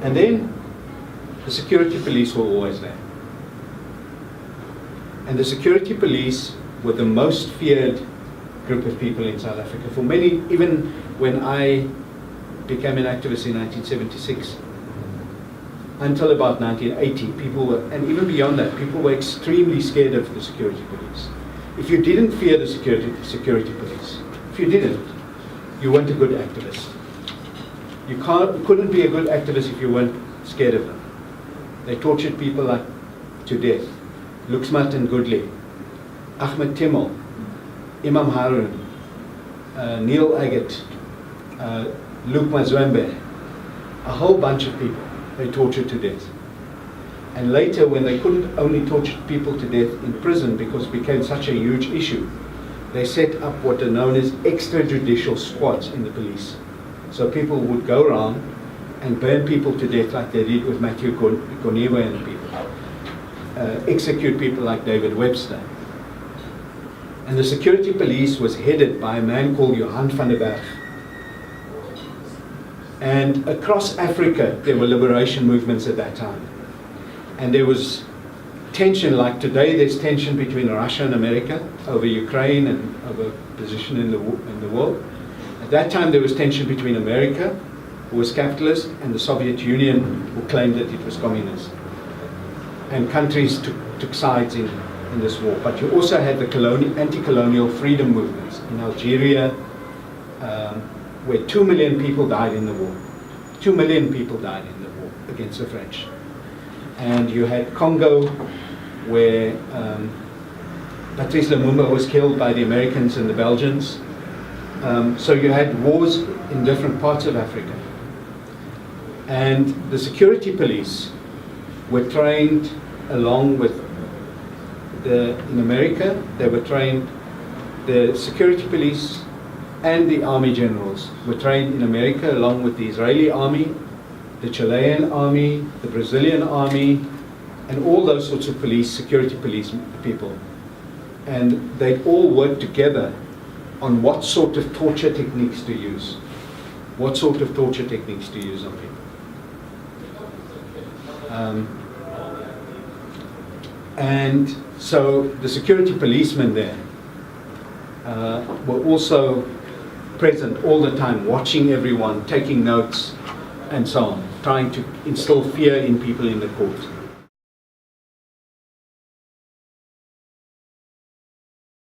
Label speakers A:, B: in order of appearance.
A: And then the security police were always there. And the security police were the most feared group of people in South Africa. For many, even when I became an activist in 1976, until about 1980, people were, and even beyond that, people were extremely scared of the security police. If you didn't fear the security police, if you didn't, you weren't a good activist. You couldn't be a good activist if you weren't scared of them. They tortured people like to death. Luxmat and Goodley, Ahmed Timmel, Imam Harun, Neil Agate, Luke Mazwembe, a whole bunch of people they tortured to death. And later, when they couldn't only torture people to death in prison because it became such a huge issue, they set up what are known as extrajudicial squads in the police. So people would go around and burn people to death like they did with Matthew Goniwe and people. Execute people like David Webster. And the security police was headed by a man called Johan van der Berg. And across Africa, there were liberation movements at that time. And there was tension, like today there's tension between Russia and America over Ukraine and over position in the world. At that time there was tension between America, who was capitalist, and the Soviet Union, who claimed that it was communist. And countries took sides in this war. But you also had the anti-colonial freedom movements in Algeria, where 2 million people died in the war. 2 million people died in the war against the French. And you had Congo, where Patrice Lumumba was killed by the Americans and the Belgians. So you had wars in different parts of Africa. And the security police were trained along with in America, they were trained, the security police and the army generals were trained in America along with the Israeli army, the Chilean army, the Brazilian army, and all those sorts of security police people. And they'd all work together on what sort of torture techniques to use. What sort of torture techniques to use on people. And so the security policemen there were also present all the time, watching everyone, taking notes, and so on, trying to instill fear in people in the court.